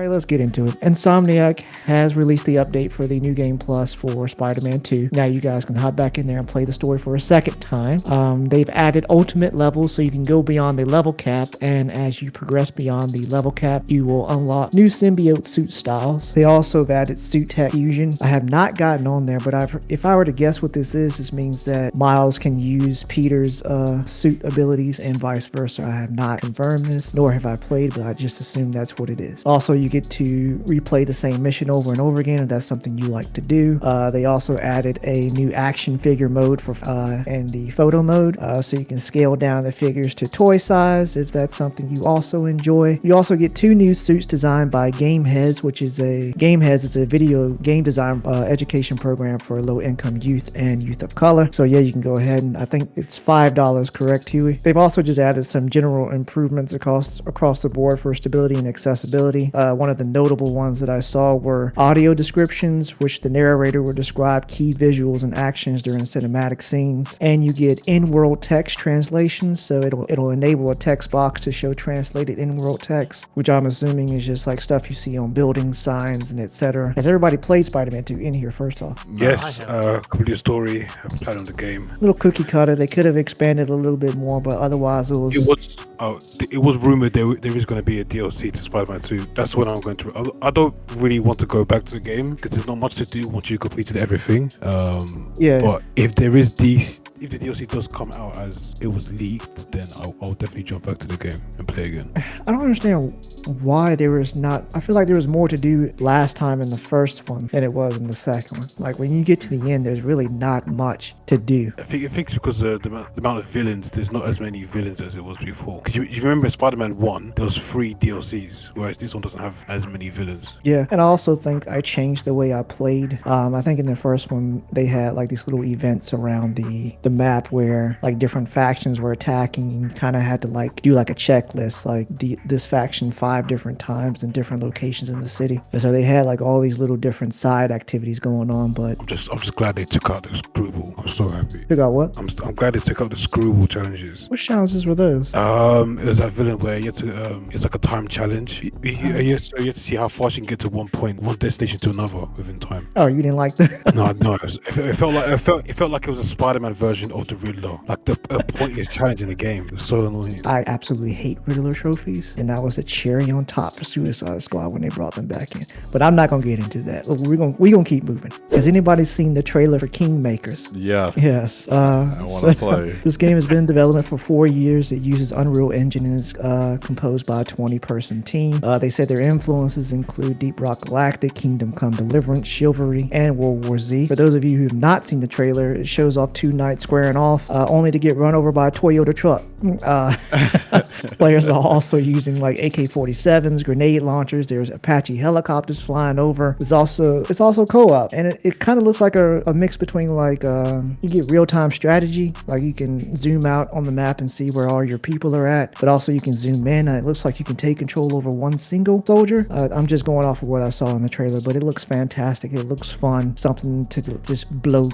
right, let's get into it. Insomniac has released the update for the New Game Plus for Spider-Man 2. Now you guys can hop back in there and play the story for a second time. They've added ultimate levels so you can go beyond the level cap, and as you progress beyond the level cap, you will unlock new symbiote suit styles. They also have added suit tech fusion. I have not gotten on there, but if I were to guess what this means that Miles can use Peter's suit abilities and vice versa. I have not confirmed this, nor have I played, but I just assume that's what it is. Also, you get to replay the same mission over and over again if that's something you like to do. They also added a new action figure mode for and the photo mode, so you can scale down the figures to toy size if that's something you also enjoy. You also get 2 new suits designed by Gameheads, which is a video game design education program for low-income youth and youth of color. So yeah, you can go ahead and I think it's $5, correct, Huey? They've also just added some general improvements across the board for stability and accessibility. One of the notable ones that I saw were audio descriptions, which the narrator will describe key visuals and actions during cinematic scenes, and you get in-world text translations, so it'll enable a text box to show translated in-world text, which I'm assuming is just like stuff you see on buildings, signs, and etc. Has everybody played Spider-Man 2 in here first off? Yes, complete story. I've played on the game. Little cookie cutter. They could have expanded a little bit more, but otherwise it was rumored there is going to be a DLC to Spider-Man 2. That's what I'm going to. I don't really want to go back to the game because there's not much to do once you completed everything. But if the DLC does come out as it was leaked, then I'll definitely jump back to the game and play again. I don't understand why there was not. I feel like there was more to do last time in the first one than it was in the second one. Like when you get to the end, there's really not much to do. I think it's because the amount of villains. There's not as many villains as it was before. Because you remember Spider-Man 1, there was 3 DLCs, whereas this one doesn't have as many villains. Yeah, and I also think I changed the way I played. I think in the first one they had like these little events around the map where like different factions were attacking, and you kind of had to like do like a checklist, like this faction 5 different times in different locations in the city. And so they had like all these little different side activities going on. But I'm just glad they took out the screwball. I'm so happy. Took out what? I'm glad they took out the screwball challenges. Which challenges were those? It was that villain where you had to it's like a time challenge. You have to see how fast you can get to one destination to another within time. Oh, you didn't like that? No. It felt like it was a Spider-Man version of the Riddler, like a pointless challenge in the game. It was so annoying. I absolutely hate Riddler trophies, and that was a cherry on top for Suicide Squad when they brought them back in. But I'm not gonna get into that. We're gonna keep moving. Has anybody seen the trailer for Kingmakers? Yeah. Yes. I want to play. This game has been in development for 4 years. It uses Unreal Engine and is composed by a 20-person team. They said their influences include Deep Rock Galactic, Kingdom Come Deliverance, Chivalry, and World War Z. For those of you who have not seen the trailer, it shows off 2 knights squaring off, only to get run over by a Toyota truck. Players are also using like AK-47s, grenade launchers. There's Apache helicopters flying over. It's also co-op, and it kind of looks like a mix between like you get real-time strategy, like you can zoom out on the map and see where all your people are at, but also you can zoom in, and it looks like you can take control over one single soldier. I'm just going off of what I saw in the trailer, but it looks fantastic. It looks fun, something to just blow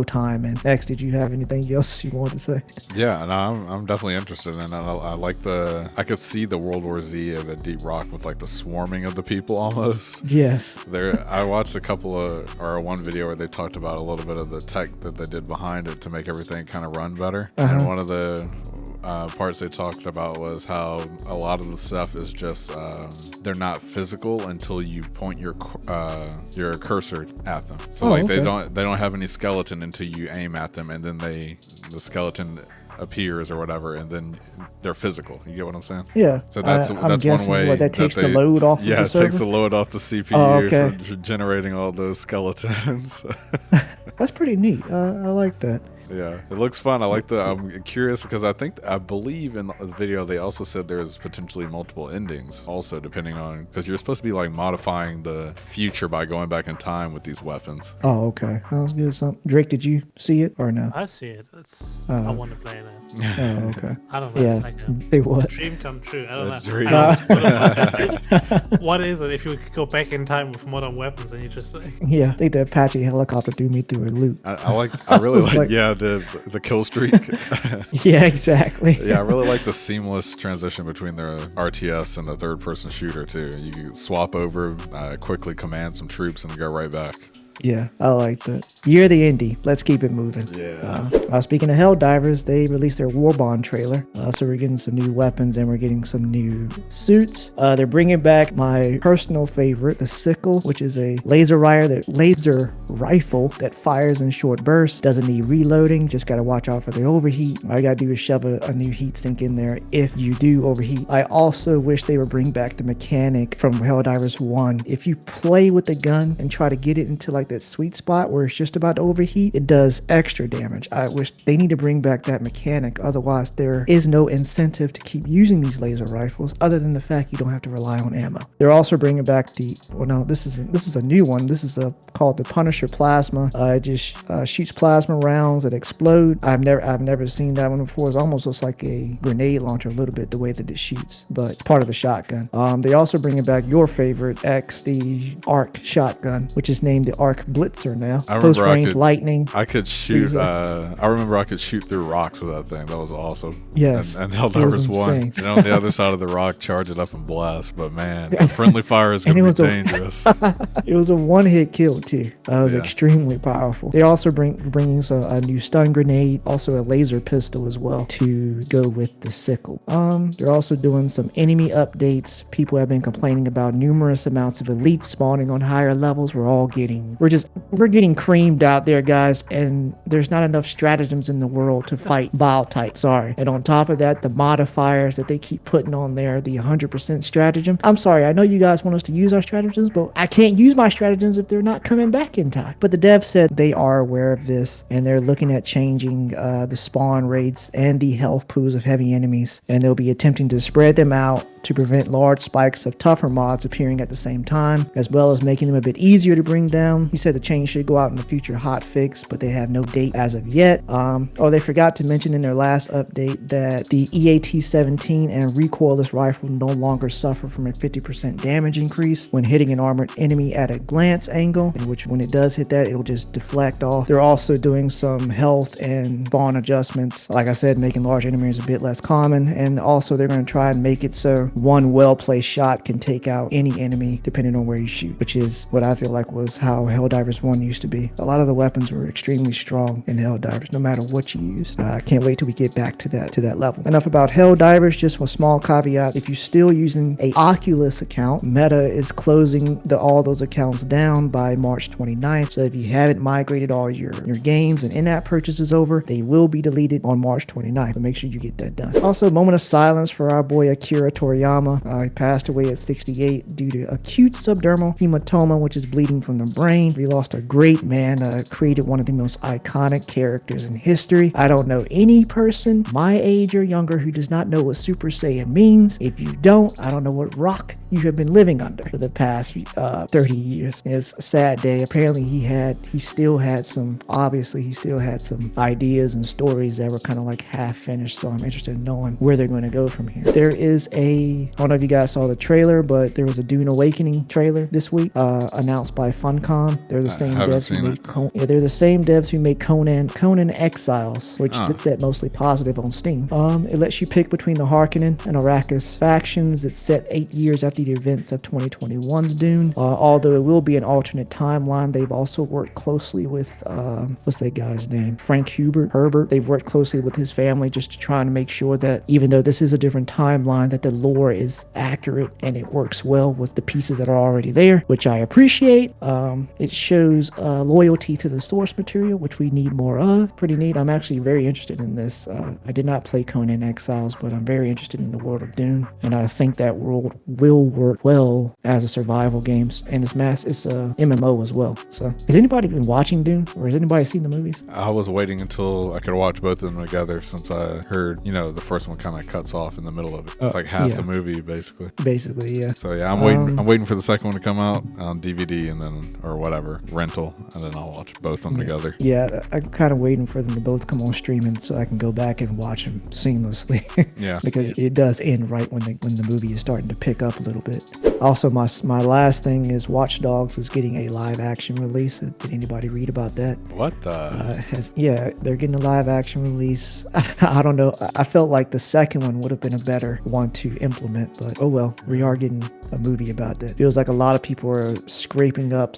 time. And next, did you have anything else you wanted to say? Yeah, no, I'm definitely interested in it. I like I could see the World War Z of the Deep Rock with like the swarming of the people almost. Yes. I watched one video where they talked about a little bit of the tech that they did behind it to make everything kind of run better. And one of the parts they talked about was how a lot of the stuff is just they're not physical until you point your cursor at them. So they don't have any skeleton until you aim at them, and then the skeleton appears or whatever, and then they're physical. You get what I'm saying? Yeah. So that's one way what that takes to load off. Yeah, the server? It takes a load off the CPU for generating all those skeletons. That's pretty neat. I like that. Yeah, it looks fun. I'm curious because I believe in the video they also said there's potentially multiple endings also, depending on, because you're supposed to be like modifying the future by going back in time with these weapons. Oh, okay. Sounds good. Drake, did you see it or no? I see it. I want to play it. Oh, okay. I don't know. Yeah, It's like they a would. dream come true. I don't know. Dream. What is it if you could go back in time with modern weapons and you just like... Yeah, they the Apache helicopter threw me through a loop. I really like the kill streak. Yeah, exactly. Yeah, I really like the seamless transition between the RTS and the third person shooter too. You can swap over, quickly command some troops and go right back. Yeah, I like that. Year of the indie. Let's keep it moving. Yeah. Speaking of Helldivers, they released their Warbond trailer. So we're getting some new weapons and we're getting some new suits. They're bringing back my personal favorite, the sickle, which is a laser rifle that fires in short bursts. Doesn't need reloading. Just got to watch out for the overheat. All you got to do is shove a new heat sink in there if you do overheat. I also wish they would bring back the mechanic from Helldivers 1. If you play with the gun and try to get it into like that sweet spot where it's just about to overheat, it does extra damage. I wish they need to bring back that mechanic. Otherwise, there is no incentive to keep using these laser rifles other than the fact you don't have to rely on ammo. They're also bringing back this is a new one. This is called the Punisher Plasma. It just shoots plasma rounds that explode. I've never seen that one before. It almost looks like a grenade launcher a little bit the way that it shoots, but part of the shotgun. They also bringing back your favorite X, the ARC shotgun, which is named the ARC Blitzer now. Close range lightning. I could shoot. I remember I could shoot through rocks with that thing. That was awesome. Yes. And Helldivers 1. And on the other side of the rock, charge it up and blast. But man, the friendly fire is going to be dangerous. It was a one-hit kill too. It was extremely powerful. They also bringing a new stun grenade, also a laser pistol as well to go with the sickle. They're also doing some enemy updates. People have been complaining about numerous amounts of elites spawning on higher levels. We're getting creamed out there, guys, and there's not enough stratagems in the world to fight Bile type. Sorry. And on top of that, the modifiers that they keep putting on there, the 100% stratagem. I'm sorry, I know you guys want us to use our stratagems, but I can't use my stratagems if they're not coming back in time. But the devs said they are aware of this, and they're looking at changing the spawn rates and the health pools of heavy enemies, and they'll be attempting to spread them out to prevent large spikes of tougher mods appearing at the same time, as well as making them a bit easier to bring down. He said the change should go out in the future hotfix, but they have no date as of yet. They forgot to mention in their last update that the EAT-17 and recoilless rifle no longer suffer from a 50% damage increase when hitting an armored enemy at a glance angle, in which when it does hit that, it'll just deflect off. They're also doing some health and spawn adjustments, like I said, making large enemies a bit less common, and also they're going to try and make it so one well-placed shot can take out any enemy depending on where you shoot, which is what I feel like was how Helldivers 1 used to be. A lot of the weapons were extremely strong in Helldivers, no matter what you use. I can't wait till we get back to that level. Enough about Helldivers, just one small caveat. If you're still using a Oculus account, Meta is closing all those accounts down by March 29th. So if you haven't migrated all your games and in-app purchases over, they will be deleted on March 29th. But make sure you get that done. Also, moment of silence for our boy Akira Toriyama. He passed away at 68 due to acute subdermal hematoma, which is bleeding from the brain. We lost a great man, created one of the most iconic characters in history. I don't know any person my age or younger who does not know what Super Saiyan means. If you don't, I don't know what rock you have been living under for the past 30 years. It's a sad day. Apparently he still had some ideas and stories that were kind of like half finished, so I'm interested in knowing where they're going to go from here. There is I don't know if you guys saw the trailer, but there was a Dune Awakening trailer this week, announced by Funcom. They're the same devs who made they're the same devs who made Conan Exiles, which is set mostly positive on Steam. It lets you pick between the Harkonnen and Arrakis factions. It's set 8 years after the events of 2021's Dune. Although it will be an alternate timeline, they've also worked closely with what's that guy's name? Frank Herbert. They've worked closely with his family just to try and make sure that even though this is a different timeline, that the lore is accurate and it works well with the pieces that are already there, which I appreciate. It shows loyalty to the source material, which we need more of. Pretty neat. I'm actually very interested in this. I did not play Conan Exiles, but I'm very interested in the world of Dune, and I think that world will work well as a survival game, and it's a MMO as well. So has anybody been watching Dune, or has anybody seen the movies? I was waiting until I could watch both of them together, since I heard the first one kind of cuts off in the middle of it. It's like half the movie basically, yeah. So yeah, I'm waiting for the second one to come out on DVD, and then or whatever whatever rental, and then I'll watch both of them together. Yeah, I'm kind of waiting for them to both come on streaming so I can go back and watch them seamlessly. Yeah, because it does end right when the movie is starting to pick up a little bit. Also, my last thing is Watchdogs is getting a live action release. Did anybody read about that? What the? They're getting a live action release. I don't know. I felt like the second one would have been a better one to implement, but oh well. We are getting a movie about that. Feels like a lot of people are scraping up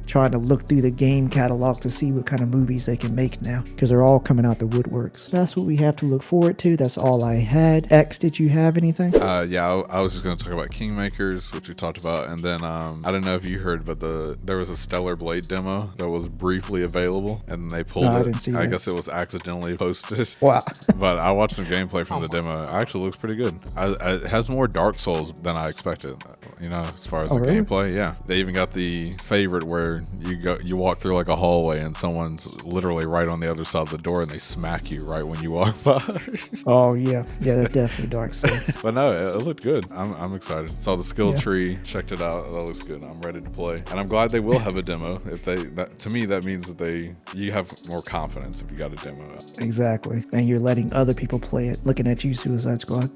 trying to look through the game catalog to see what kind of movies they can make now, because they're all coming out the woodworks. That's what we have to look forward to. That's all I had. X, did you have anything? Yeah, I was just going to talk about Kingmakers, which we talked about, and then I don't know if you heard, but there was a Stellar Blade demo that was briefly available, and they pulled it. I didn't see that. I guess it was accidentally posted. Wow. But I watched some gameplay from the demo. It actually looks pretty good. It has more Dark Souls than I expected, as far as the really? gameplay. Yeah, they even got the favorite where you walk through like a hallway and someone's literally right on the other side of the door and they smack you right when you walk by. Oh yeah, that's definitely Dark Souls. But no, it looked good. I'm excited. Saw the skill tree, checked it out. That looks good. I'm ready to play, and I'm glad they will have a demo. To me, that means that you have more confidence if you got a demo out. Exactly, and you're letting other people play it. Looking at you, Suicide Squad.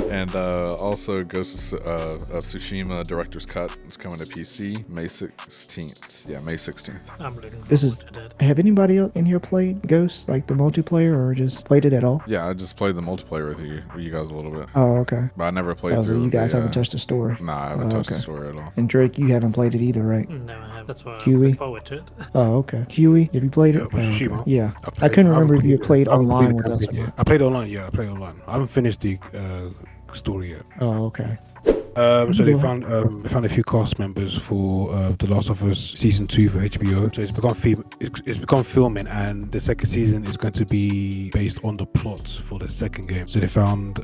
And also Ghost of Tsushima Director's Cut is coming to PC May 16th. Yeah, May 16th. I'm looking forward to that. Have anybody else in here played Ghost, like the multiplayer, or just played it at all? Yeah, I just played the multiplayer with you guys a little bit. Oh, okay. But I never played So you guys haven't touched the story? Nah, I haven't touched the story at all. And Drake, you haven't played it either, right? No, I have. That's why I'm Huey? looking forward to it. Oh, okay. Huey, have you played it? Tsushima. Yeah. I couldn't remember if you played online with us or not. I played online. Yeah, I played online. I haven't finished the story yet. Oh, okay. So they found a few cast members for The Last of Us season 2 for HBO. So it's become filming, and the second season is going to be based on the plots for the second game. So they found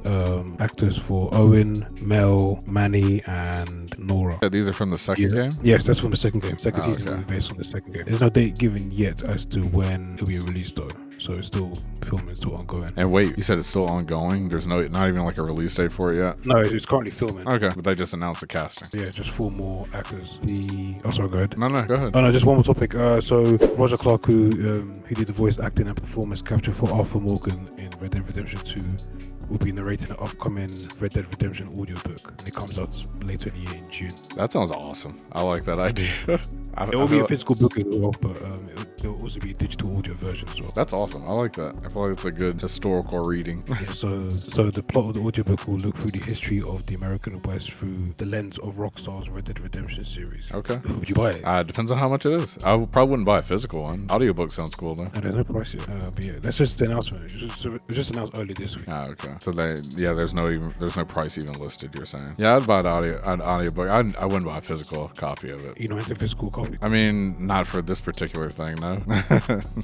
actors for Owen, Mel, Manny, and Nora. Yeah, these are from the second game? Yes, that's from the second game. Second season will be based on the second game. There's no date given yet as to when it'll be released though. So it's still filming, it's still ongoing. And wait, you said it's still ongoing? There's not even like a release date for it yet? No, it's currently filming. Okay, but they just announced the casting. Yeah, just 4 more actors. Sorry, go ahead. No, go ahead. Oh no, just one more topic. So Roger Clark, who did the voice acting and performance capture for Arthur Morgan in Red Dead Redemption 2, will be narrating an upcoming Red Dead Redemption audiobook, and it comes out later in the year in June. That sounds awesome. I like that idea. It will be a physical book as well, but it will also be a digital audio version as well. That's awesome. I like that. I feel like it's a good historical reading. Yeah, so the plot of the audiobook will look through the history of the American West through the lens of Rockstar's Red Dead Redemption series. Okay. Would you buy it? Depends on how much it is. I probably wouldn't buy a physical one. Audiobook sounds cool though. And there's no price yet. But yeah, that's just the announcement. It was just announced early this week. Okay. So there's no price even listed. You're saying? Yeah, I'd buy an audiobook. I wouldn't buy a physical copy of it. You know, the physical copy. I mean, not for this particular thing, no.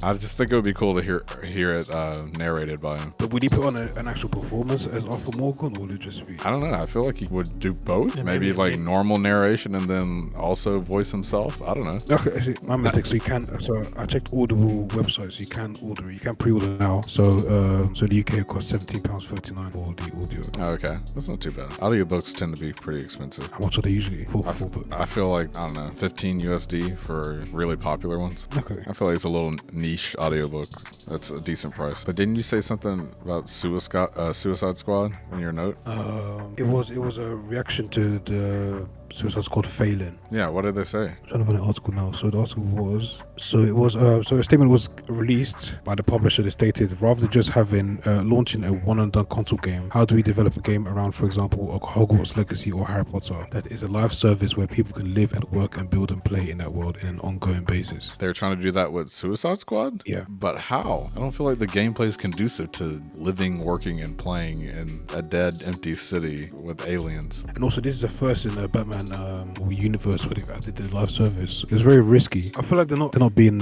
I just think it would be cool to hear it narrated by him. But would he put on an actual performance as Arthur Morgan, or would it just be? I don't know. I feel like he would do both. Maybe like normal narration and then also voice himself. I don't know. Okay, actually, my mistake. So I checked Audible websites. You can order. You can pre-order now. So the UK it costs £17.39 for the audio. Okay, that's not too bad. Audiobooks tend to be pretty expensive. How much are they usually? I feel like, I don't know, 15 USD for really popular ones. Okay. I feel like it's a little niche audiobook. That's a decent price. But didn't you say something about Suicide Squad in your note? It was a reaction to the Suicide Squad failing. Yeah, what did they say? I'm trying to find the article now. So the article was, so a statement was released by the publisher that stated, rather than just launching a one and done console game, how do we develop a game around, for example, a Hogwarts Legacy or Harry Potter that is a live service where people can live and work and build and play in that world in an ongoing basis? They're trying to do that with Suicide Squad? Yeah. But how? I don't feel like the gameplay is conducive to living, working, and playing in a dead, empty city with aliens. And also, this is the first in a Batman universe where they've added the live service. It's very risky. I feel like they're not being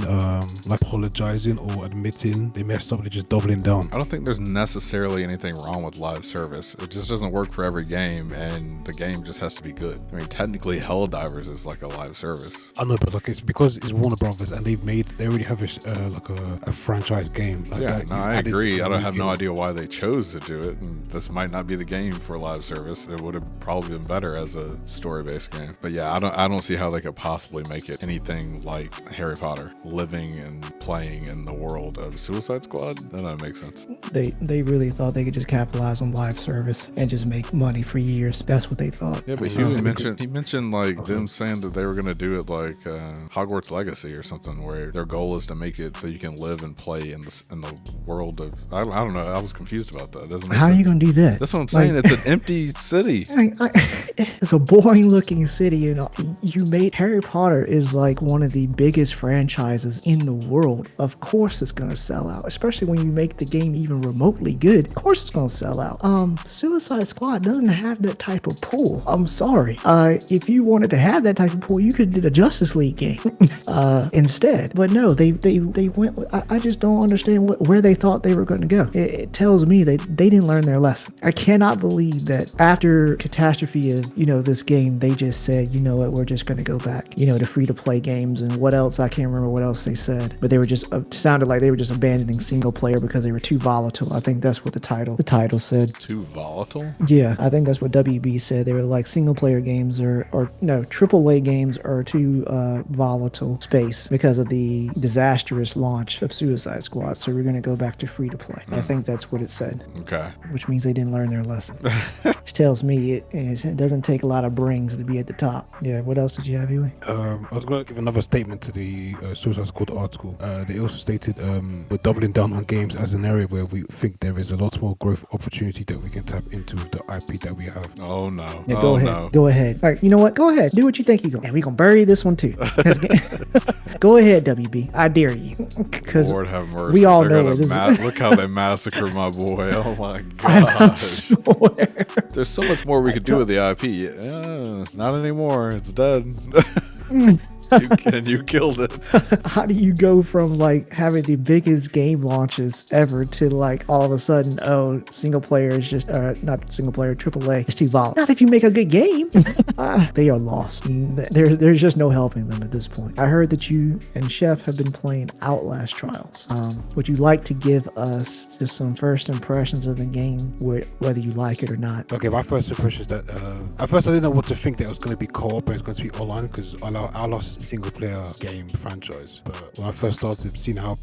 like apologizing or admitting they messed up. They're just doubling down. I don't think there's necessarily anything wrong with live service. It just doesn't work for every game, and the game just has to be good. I mean, technically, Helldivers is like a live service. I know, but like it's because it's Warner Brothers, and they already have a franchise game. Like yeah, that. No, I agree. I don't have no idea why they chose to do it, and this might not be the game for live service. It would have probably been better as a story-based based game. But yeah, I don't see how they could possibly make it anything like Harry Potter, living and playing in the world of Suicide Squad. That doesn't make sense. They really thought they could just capitalize on live service and just make money for years. That's what they thought. Yeah, but Huey mentioned like them saying that they were going to do it like Hogwarts Legacy or something, where their goal is to make it so you can live and play in the world of. I don't know. I was confused about that. Doesn't make How sense. are you going to do that? That's what I'm saying. It's an empty city. It's a boring looking city. You know, you made Harry Potter is like one of the biggest franchises in the world. Of course it's going to sell out, especially when you make the game even remotely good. Of course it's going to sell out. Suicide Squad doesn't have that type of pull. I'm sorry. If you wanted to have that type of pull, you could have did a Justice League game instead. But no, they went. I just don't understand where they thought they were going to go. It tells me they didn't learn their lesson. I cannot believe that after catastrophe of this game, they just said, you know what, we're just going to go back to free to play games. And what else? I can't remember what else they said, but they were just sounded like they were just abandoning single player because they were too volatile. I think that's what the title said. Too volatile? Yeah, I think that's what WB said. They were like single player games or no, AAA games are too volatile space because of the disastrous launch of Suicide Squad. So we're going to go back to free to play. I think that's what it said. Okay. Which means they didn't learn their lesson. Which tells me it doesn't take a lot of brains to be at the top. Yeah, what else did you have, Huey? I was going to give another statement to the Suicide Squad article. They also stated we're doubling down on games as an area where we think there is a lot more growth opportunity that we can tap into with the IP that we have. Oh no. Yeah, go ahead. No. Go ahead. All right, you know what? Go ahead. Do what you think you're going. And we're going to bury this one too. Go ahead, WB. I dare you. Lord have mercy. We all know this. Look how they massacre my boy. Oh my gosh. There's so much more we could do with the IP. Not anymore. It's dead. You killed it. How do you go from like having the biggest game launches ever to like all of a sudden, single player is just not single player, AAA is too volatile. Not if you make a good game. They are lost. There's just no helping them at this point. I heard that you and Chef have been playing Outlast Trials. Would you like to give us just some first impressions of the game, whether you like it or not? Okay, my first impression is that at first I didn't know what to think, that it was going to be co-op and it's going to be online, because Outlast is a single player game franchise. But when I first started seeing how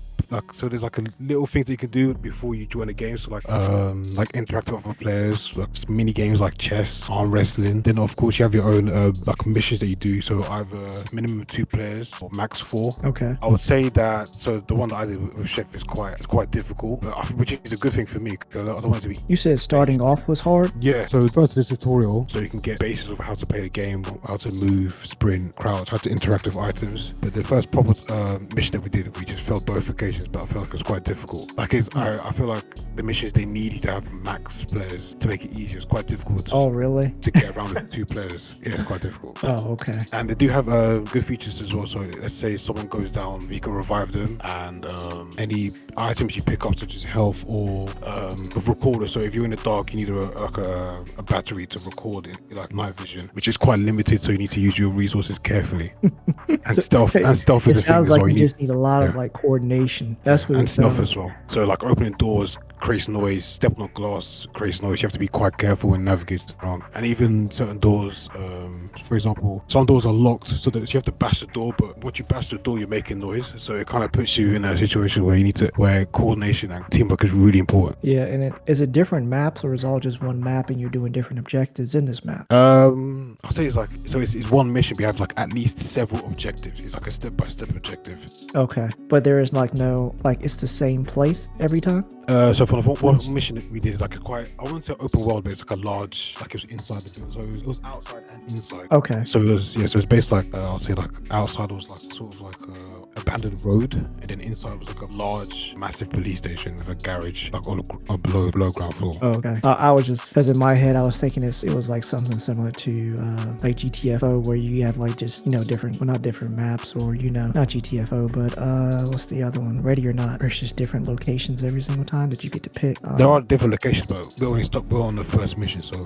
so there's like a little things that you can do before you join a game, so like interact with other players, like mini games like chess, arm wrestling. Then of course you have your own like missions that you do, so either minimum 2 players or max 4. Okay. I would say that, so the one that I did with Chef is quite difficult, which is a good thing for me because I don't want it to be. You said starting off was hard? Yeah, so first this tutorial, so you can get basis of how to play the game, how to move, sprint, crouch, how to interact with items. But the first proper mission that we did, we just failed both occasions, but I felt like it was quite difficult. Like I feel like the missions, they need you to have max players to make it easier. It's quite difficult to get around with 2 players. Yeah, it's quite difficult. Oh, okay. And they do have good features as well. So let's say someone goes down, you can revive them, and any items you pick up, such as health or a recorder. So if you're in the dark, you need a battery to record in like night vision, which is quite limited. So you need to use your resources carefully. And stealth is the thing as well. Sounds like you just need a lot of like coordination. That's what. And stealth as well. So like opening doors creates noise, stepping on glass creates noise. You have to be quite careful when navigating around. And even certain doors, for example, some doors are locked, so that you have to bash the door. But once you bash the door, you're making noise. So it kind of puts you in a situation where coordination and teamwork is really important. Yeah, and is it different maps, or is it all just one map and you're doing different objectives in this map? I'll say it's like, so it's one mission, but you have like at least several objectives. It's like a step-by-step objective. Okay, but there is like no, like it's the same place every time? So for the one mission that we did, like it's quite, I wouldn't say open world, but it's like a large, like it was inside the building. So it was outside and inside. Okay. So it was, so it's based like, I'll say like outside was like sort of like a abandoned road, and then inside was like a large, massive police station with a garage, like on a below ground floor. Oh, okay. I was just, because in my head, I was thinking it was like something similar to like GTFO, where you have like just, different, well, not different maps, or, not GTFO, but what's the other one? Ready or Not, where it's just different locations every single time that you get to pick. There are different locations, but we're only stuck. We're on the first mission, so.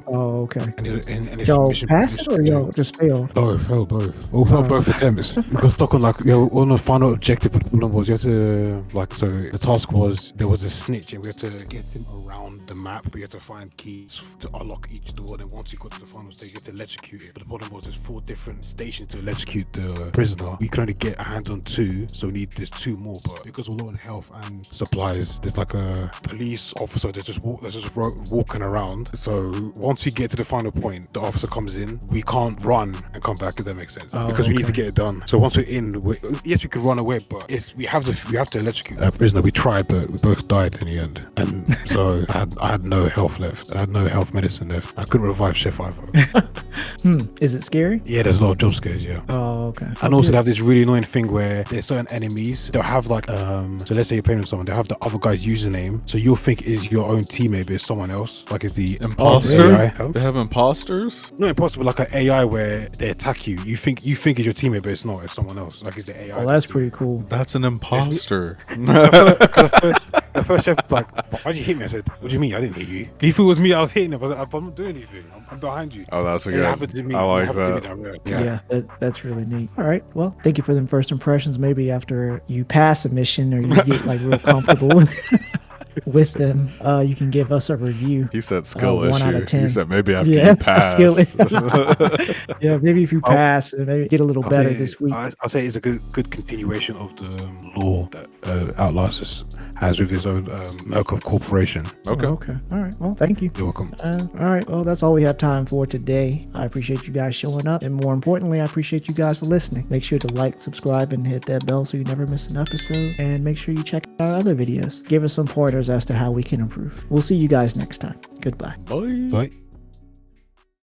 Oh, okay. And it's y'all mission, pass it or y'all just failed? Both. All failed both attempts. We got stuck on on the final objective. But the problem was you had to so the task was there was a snitch and we had to get him around the map. We had to find keys to unlock each door. And once you got to the final stage, you had to electrocute it. But the problem was there's 4 different stations to electrocute the prisoner. We can only get a hands on 2, so we need there's 2 more. But because we're low on health and supplies, there's like a police officer that's just walking around. So once we get to the final point, the officer comes in. We can't run and come back, if that makes sense, because we need to get it done. So once we're in, yes, we could run away, but we have to electrocute a prisoner. We tried, but we both died in the end. And so I had no health left. I had no health medicine left. I couldn't revive Chef either. Is it scary? Yeah, there's a lot of jump scares. Yeah. Oh, okay. And also they have this really annoying thing where there's certain enemies. They'll have like so let's say you're playing with someone. They'll have the other guy's username. So you'll think is your own teammate, but it's someone else. Like it's the imposter. AI. They have imposters. Not impossible, like an AI where they attack you. You think it's your teammate, but it's not. It's someone else. Like it's the AI. Oh, that's pretty cool. That's an imposter. The first chef was like, why'd you hit me? I said, what do you mean? I didn't hit you. If it was me, I was hitting him. I'm not doing anything. I'm behind you. Oh, that's a good. It happened to me. I like that. Yeah, that's really neat. All right. Well, thank you for them first impressions. Maybe after you pass a mission or you get like real comfortable with them, you can give us a review. He said skill issue. 1 out of 10. He said maybe after you pass. Yeah, maybe if you pass, maybe get a little better this week. I'll say it's a good continuation of the law that Outlast has with his own Murkoff Corporation. Okay. Okay. All right. Well, thank you. You're welcome. All right. Well, that's all we have time for today. I appreciate you guys showing up. And more importantly, I appreciate you guys for listening. Make sure to like, subscribe, and hit that bell so you never miss an episode. And make sure you check out our other videos. Give us some pointers as to how we can improve. We'll see you guys next time. Goodbye. Bye. Bye.